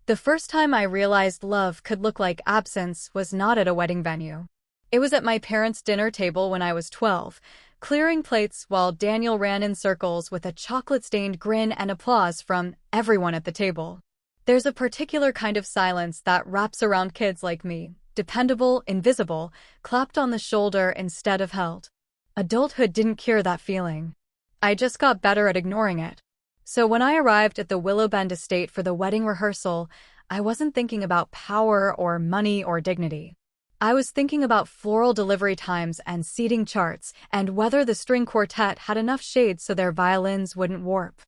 The first time I realized love could look like absence was not at a wedding venue. It was at my parents' dinner table when I was 12, clearing plates while Daniel ran in circles with a chocolate-stained grin and applause from everyone at the table. There's a particular kind of silence that wraps around kids like me, dependable, invisible, clapped on the shoulder instead of held. Adulthood didn't cure that feeling. I just got better at ignoring it. So when I arrived at the Willowbend estate for the wedding rehearsal, I wasn't thinking about power or money or dignity. I was thinking about floral delivery times and seating charts and whether the string quartet had enough shades so their violins wouldn't warp.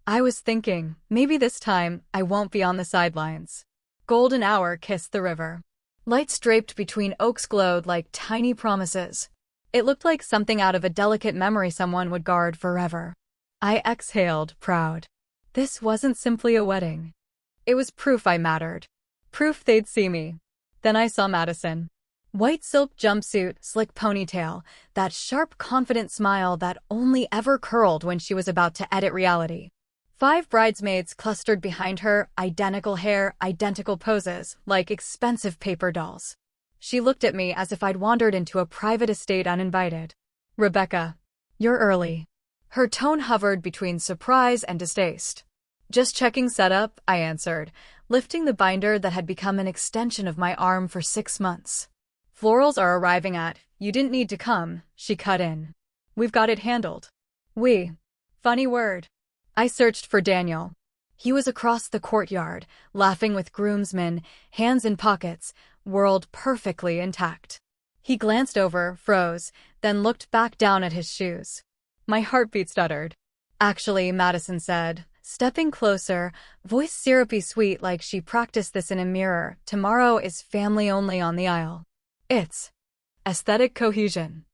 I was thinking, maybe this time I won't be on the sidelines. Golden hour kissed the river. Lights draped between oaks glowed like tiny promises. It looked like something out of a delicate memory someone would guard forever. I exhaled, proud. This wasn't simply a wedding. It was proof I mattered. Proof they'd see me. Then I saw Madison. White silk jumpsuit, slick ponytail, that sharp, confident smile that only ever curled when she was about to edit reality. 5 bridesmaids clustered behind her, identical hair, identical poses, like expensive paper dolls. She looked at me as if I'd wandered into a private estate uninvited. "Rebecca, you're early." Her tone hovered between surprise and distaste. "Just checking setup," I answered, lifting the binder that had become an extension of my arm for 6 months. "Florals are arriving at, you didn't need to come," she cut in. "We've got it handled." "We." Funny word. I searched for Daniel. He was across the courtyard, laughing with groomsmen, hands in pockets, world perfectly intact. He glanced over, froze, then looked back down at his shoes. My heartbeat stuttered. "Actually," Madison said, stepping closer, voice syrupy sweet like she practiced this in a mirror, "tomorrow is family only on the aisle." It's aesthetic cohesion.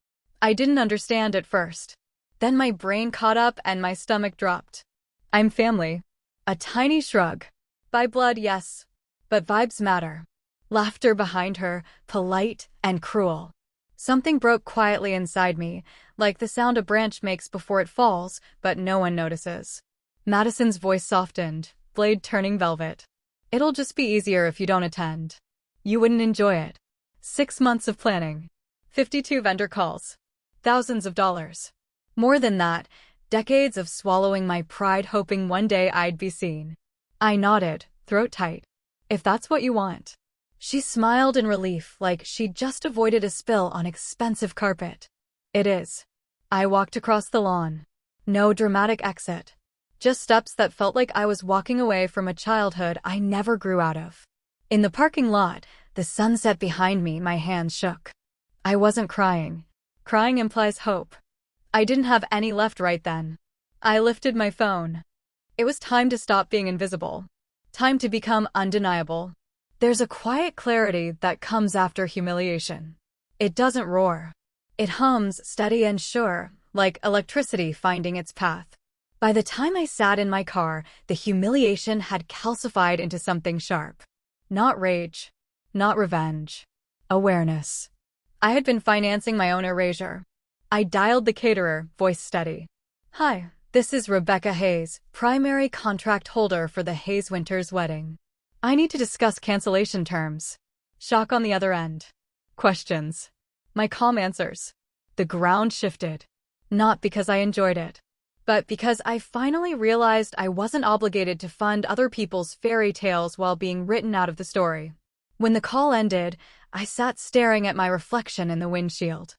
I didn't understand at first. Then my brain caught up and my stomach dropped. "I'm family." A tiny shrug. "By blood, yes. But vibes matter." Laughter behind her, polite and cruel. Something broke quietly inside me, like the sound a branch makes before it falls, but no one notices. Madison's voice softened, blade turning velvet. "It'll just be easier if you don't attend. You wouldn't enjoy it. 6 months of planning. 52 vendor calls. Thousands of dollars. More than that, decades of swallowing my pride hoping one day I'd be seen." I nodded, throat tight. "If that's what you want." She smiled in relief, like she'd just avoided a spill on expensive carpet. "It is." I walked across the lawn. No dramatic exit. Just steps that felt like I was walking away from a childhood I never grew out of. In the parking lot, the sunset behind me, my hands shook. I wasn't crying. Crying implies hope. I didn't have any left right then. I lifted my phone. It was time to stop being invisible. Time to become undeniable. There's a quiet clarity that comes after humiliation. It doesn't roar. It hums, steady and sure, like electricity finding its path. By the time I sat in my car, the humiliation had calcified into something sharp. Not rage. Not revenge. Awareness. I had been financing my own erasure. I dialed the caterer, voice steady. "Hi, this is Rebecca Hayes, primary contract holder for the Hayes Winters wedding. I need to discuss cancellation terms." Shock on the other end. Questions. My calm answers. The ground shifted. Not because I enjoyed it, but because I finally realized I wasn't obligated to fund other people's fairy tales while being written out of the story. When the call ended, I sat staring at my reflection in the windshield.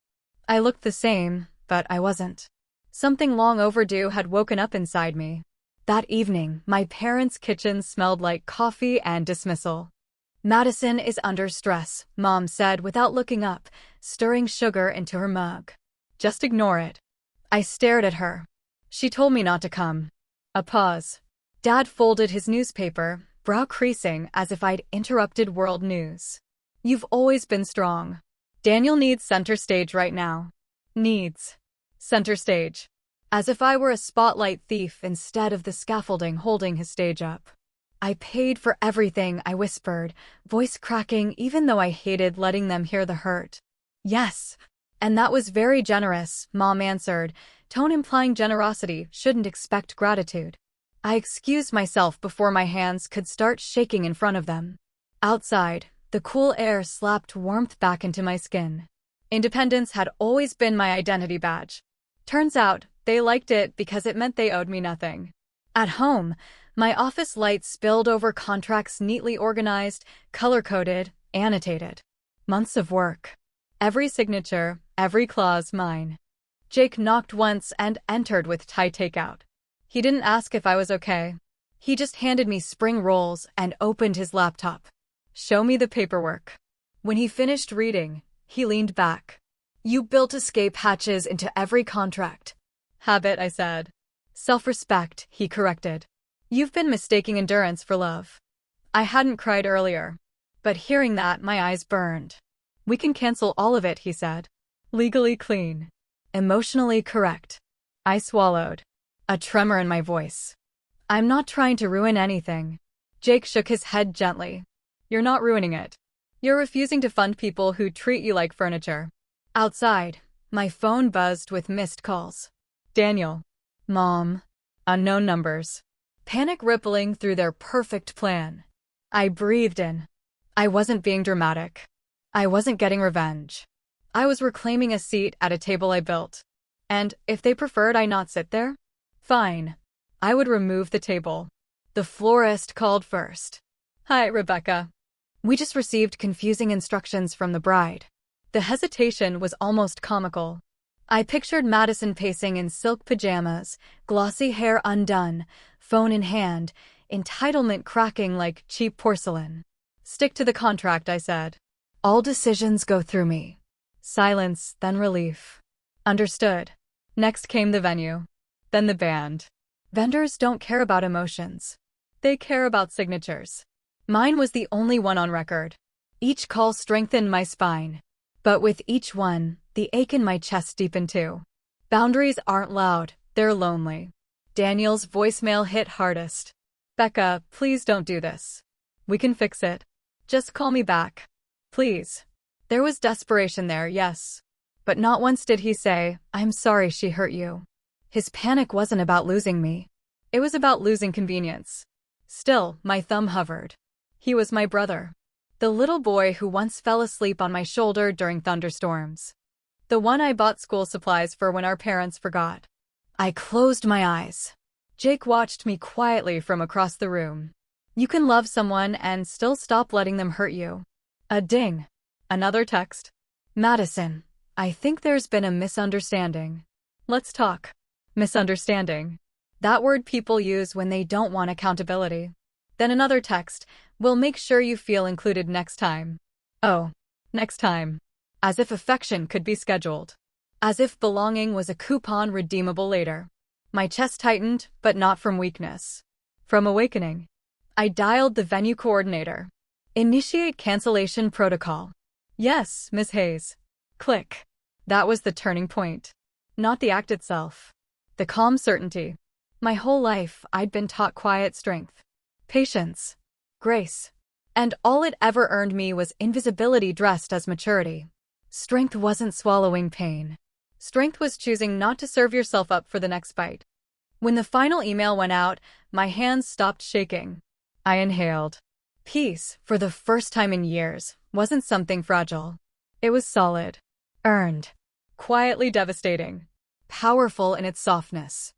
I looked the same, but I wasn't. Something long overdue had woken up inside me. That evening, my parents' kitchen smelled like coffee and dismissal. "Madison is under stress," Mom said without looking up, stirring sugar into her mug. "Just ignore it." I stared at her. "She told me not to come." A pause. Dad folded his newspaper, brow creasing as if I'd interrupted world news. "You've always been strong. Daniel needs center stage right now." Needs. Center stage. As if I were a spotlight thief instead of the scaffolding holding his stage up. "I paid for everything," I whispered, voice cracking even though I hated letting them hear the hurt. "Yes. And that was very generous," Mom answered, tone implying generosity shouldn't expect gratitude. I excused myself before my hands could start shaking in front of them. Outside, the cool air slapped warmth back into my skin. Independence had always been my identity badge. Turns out, they liked it because it meant they owed me nothing. At home, my office lights spilled over contracts neatly organized, color-coded, annotated. Months of work. Every signature, every clause mine. Jake knocked once and entered with Thai takeout. He didn't ask if I was okay. He just handed me spring rolls and opened his laptop. Show me the paperwork. When he finished reading, he leaned back. You built escape hatches into every contract. Habit, I said. Self-respect, he corrected. You've been mistaking endurance for love. I hadn't cried earlier. But hearing that, my eyes burned. We can cancel all of it, he said. Legally clean. Emotionally correct. I swallowed. A tremor in my voice. I'm not trying to ruin anything. Jake shook his head gently. You're not ruining it. You're refusing to fund people who treat you like furniture. Outside, my phone buzzed with missed calls. Daniel. Mom. Unknown numbers. Panic rippling through their perfect plan. I breathed in. I wasn't being dramatic. I wasn't getting revenge. I was reclaiming a seat at a table I built. And if they preferred I not sit there, fine. I would remove the table. The florist called first. Hi, Rebecca. We just received confusing instructions from the bride. The hesitation was almost comical. I pictured Madison pacing in silk pajamas, glossy hair undone, phone in hand, entitlement cracking like cheap porcelain. Stick to the contract, I said. All decisions go through me. Silence, then relief. Understood. Next came the venue. Then the band. Vendors don't care about emotions. They care about signatures. Mine was the only one on record. Each call strengthened my spine. But with each one, the ache in my chest deepened too. Boundaries aren't loud, they're lonely. Daniel's voicemail hit hardest. Becca, please don't do this. We can fix it. Just call me back. Please. There was desperation there, yes. But not once did he say, I'm sorry she hurt you. His panic wasn't about losing me. It was about losing convenience. Still, my thumb hovered. He was my brother. The little boy who once fell asleep on my shoulder during thunderstorms. The one I bought school supplies for when our parents forgot. I closed my eyes. Jake watched me quietly from across the room. You can love someone and still stop letting them hurt you. A ding. Another text. Madison, I think there's been a misunderstanding. Let's talk. Misunderstanding. That word people use when they don't want accountability. Then another text. We'll make sure you feel included next time. Oh, next time. As if affection could be scheduled. As if belonging was a coupon redeemable later. My chest tightened, but not from weakness. From awakening. I dialed the venue coordinator. Initiate cancellation protocol. Yes, Ms. Hayes. Click. That was the turning point. Not the act itself. The calm certainty. My whole life, I'd been taught quiet strength. Patience. Grace. And all it ever earned me was invisibility dressed as maturity. Strength wasn't swallowing pain. Strength was choosing not to serve yourself up for the next bite. When the final email went out, my hands stopped shaking. I inhaled. Peace, for the first time in years, wasn't something fragile. It was solid. Earned. Quietly devastating. Powerful in its softness.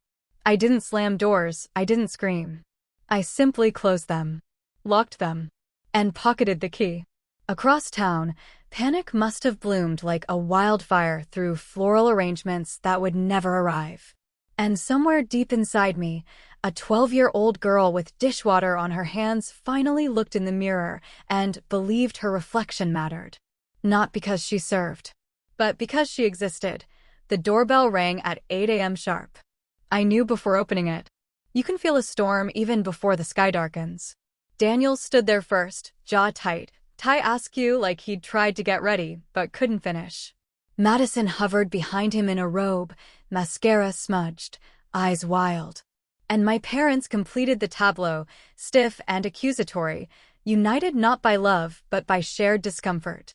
I didn't slam doors, I didn't scream. I simply closed them. Locked them. And pocketed the key. Across town, panic must have bloomed like a wildfire through floral arrangements that would never arrive. And somewhere deep inside me, a 12-year-old girl with dishwater on her hands finally looked in the mirror and believed her reflection mattered. Not because she served, but because she existed. The doorbell rang at 8 a.m. sharp. I knew before opening it. You can feel a storm even before the sky darkens. Daniel stood there first, jaw tight, tie askew like he'd tried to get ready, but couldn't finish. Madison hovered behind him in a robe, mascara smudged, eyes wild. And my parents completed the tableau, stiff and accusatory, united not by love but by shared discomfort.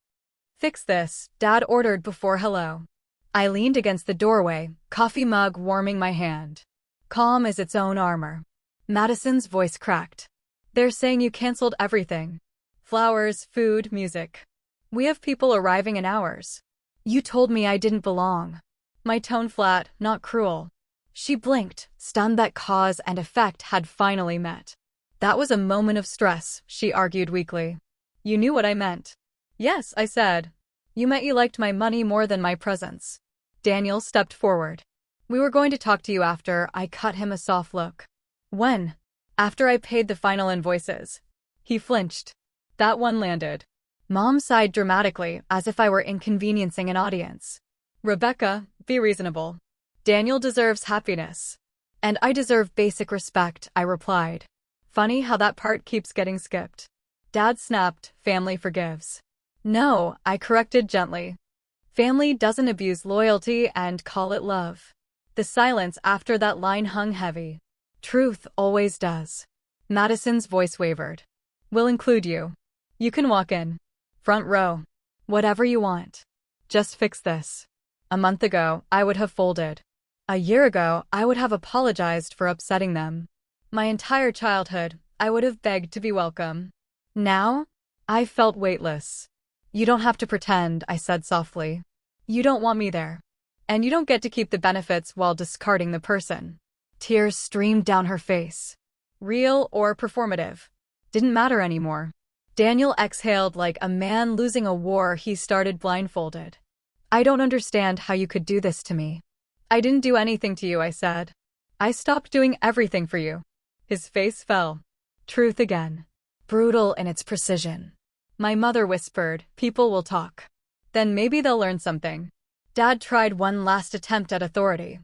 Fix this, Dad ordered before hello. I leaned against the doorway, coffee mug warming my hand. Calm as its own armor. Madison's voice cracked. They're saying you canceled everything. Flowers, food, music. We have people arriving in hours. You told me I didn't belong. My tone flat, not cruel. She blinked, stunned that cause and effect had finally met. That was a moment of stress, she argued weakly. You knew what I meant. Yes, I said. You meant you liked my money more than my presence. Daniel stepped forward. We were going to talk to you after. I cut him a soft look. When? After I paid the final invoices. He flinched. That one landed. Mom sighed dramatically, as if I were inconveniencing an audience. Rebecca, be reasonable. Daniel deserves happiness. And I deserve basic respect, I replied. Funny how that part keeps getting skipped. Dad snapped, family forgives. No, I corrected gently. Family doesn't abuse loyalty and call it love. The silence after that line hung heavy. Truth always does. Madison's voice wavered. We'll include you. You can walk in. Front row. Whatever you want. Just fix this. A month ago, I would have folded. A year ago, I would have apologized for upsetting them. My entire childhood, I would have begged to be welcome. Now, I felt weightless. You don't have to pretend, I said softly. You don't want me there. And you don't get to keep the benefits while discarding the person. Tears streamed down her face. Real or performative. Didn't matter anymore. Daniel exhaled like a man losing a war he started blindfolded. I don't understand how you could do this to me. I didn't do anything to you, I said. I stopped doing everything for you. His face fell. Truth again. Brutal in its precision. My mother whispered, people will talk. Then maybe they'll learn something. Dad tried one last attempt at authority.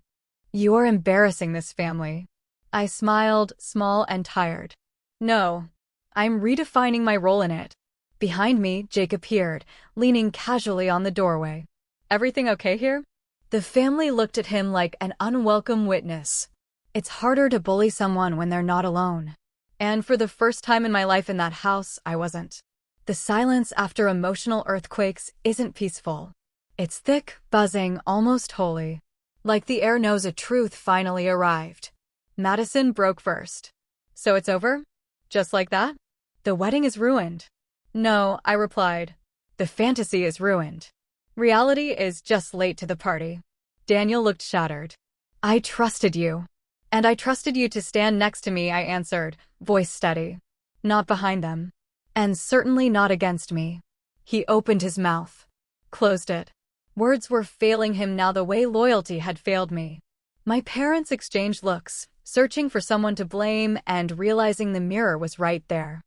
You're embarrassing this family. I smiled, small and tired. No. I'm redefining my role in it. Behind me, Jake appeared, leaning casually on the doorway. Everything okay here? The family looked at him like an unwelcome witness. It's harder to bully someone when they're not alone. And for the first time in my life in that house, I wasn't. The silence after emotional earthquakes isn't peaceful. It's thick, buzzing, almost holy. Like the air knows a truth finally arrived. Madison broke first. So it's over? Just like that? The wedding is ruined. No, I replied. The fantasy is ruined. Reality is just late to the party. Daniel looked shattered. I trusted you. And I trusted you to stand next to me, I answered, voice steady. Not behind them. And certainly not against me. He opened his mouth. Closed it. Words were failing him now the way loyalty had failed me. My parents exchanged looks, searching for someone to blame and realizing the mirror was right there.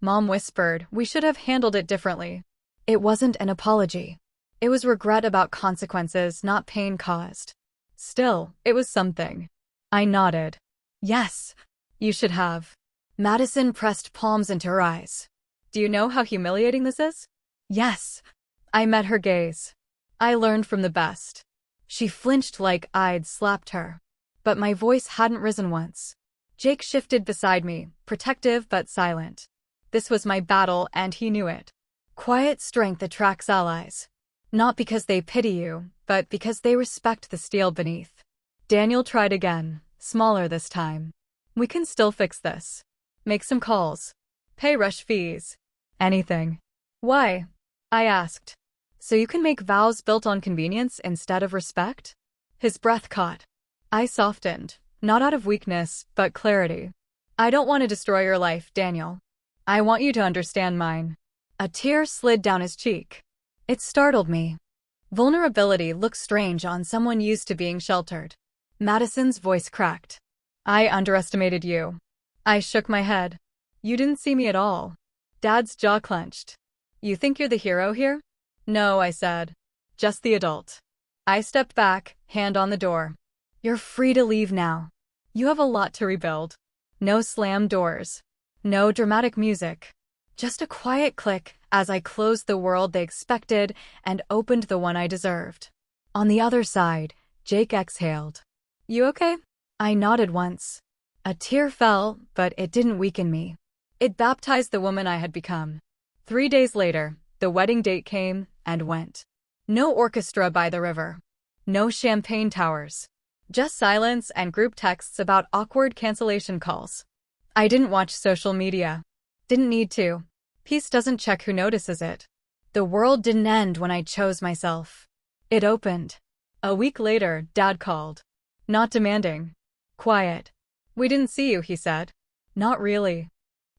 Mom whispered, we should have handled it differently. It wasn't an apology. It was regret about consequences, not pain caused. Still, it was something. I nodded. Yes, you should have. Madison pressed palms into her eyes. Do you know how humiliating this is? Yes. I met her gaze. I learned from the best. She flinched like I'd slapped her. But my voice hadn't risen once. Jake shifted beside me, protective but silent. This was my battle and he knew it. Quiet strength attracts allies. Not because they pity you, but because they respect the steel beneath. Daniel tried again, smaller this time. We can still fix this. Make some calls. Pay rush fees. Anything. Why? I asked. So you can make vows built on convenience instead of respect? His breath caught. I softened, not out of weakness, but clarity. I don't want to destroy your life, Daniel. I want you to understand mine. A tear slid down his cheek. It startled me. Vulnerability looks strange on someone used to being sheltered. Madison's voice cracked. I underestimated you. I shook my head. You didn't see me at all. Dad's jaw clenched. You think you're the hero here? No, I said. Just the adult. I stepped back, hand on the door. You're free to leave now. You have a lot to rebuild. No slam doors. No dramatic music. Just a quiet click as I closed the world they expected and opened the one I deserved. On the other side, Jake exhaled. You okay? I nodded once. A tear fell, but it didn't weaken me. It baptized the woman I had become. 3 days later, the wedding date came and went. No orchestra by the river. No champagne towers. Just silence and group texts about awkward cancellation calls. I didn't watch social media. Didn't need to. Peace doesn't check who notices it. The world didn't end when I chose myself. It opened. A week later, Dad called. Not demanding. Quiet. We didn't see you, he said. Not really.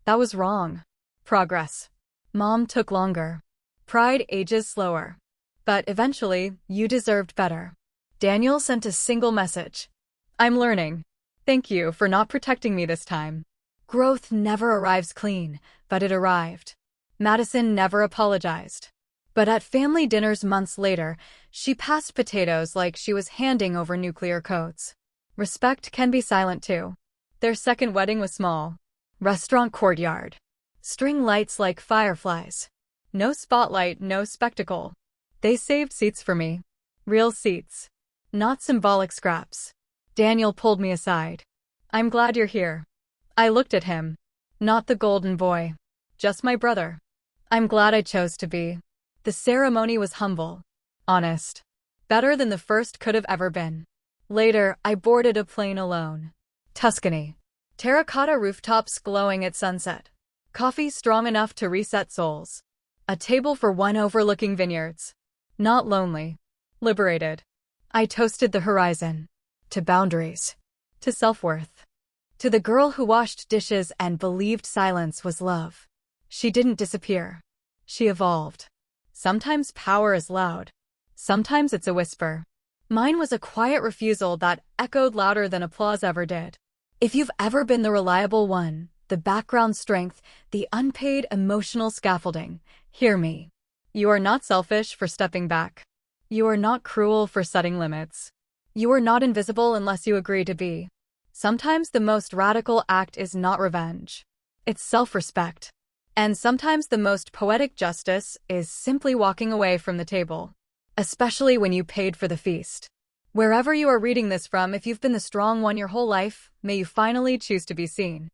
That was wrong. Progress. Mom took longer. Pride ages slower. But eventually, you deserved better. Daniel sent a single message. I'm learning. Thank you for not protecting me this time. Growth never arrives clean, but it arrived. Madison never apologized. But at family dinners months later, she passed potatoes like she was handing over nuclear codes. Respect can be silent too. Their second wedding was small. Restaurant courtyard. String lights like fireflies. No spotlight, no spectacle. They saved seats for me. Real seats. Not symbolic scraps. Daniel pulled me aside. I'm glad you're here. I looked at him. Not the golden boy. Just my brother. I'm glad I chose to be. The ceremony was humble. Honest. Better than the first could have ever been. Later, I boarded a plane alone. Tuscany. Terracotta rooftops glowing at sunset. Coffee strong enough to reset souls. A table for one overlooking vineyards. Not lonely. Liberated. I toasted the horizon. To boundaries. To self-worth. To the girl who washed dishes and believed silence was love. She didn't disappear. She evolved. Sometimes power is loud. Sometimes it's a whisper. Mine was a quiet refusal that echoed louder than applause ever did. If you've ever been the reliable one, the background strength, the unpaid emotional scaffolding, hear me. You are not selfish for stepping back. You are not cruel for setting limits. You are not invisible unless you agree to be. Sometimes the most radical act is not revenge. It's self-respect. And sometimes the most poetic justice is simply walking away from the table. Especially when you paid for the feast. Wherever you are reading this from, if you've been the strong one your whole life, may you finally choose to be seen.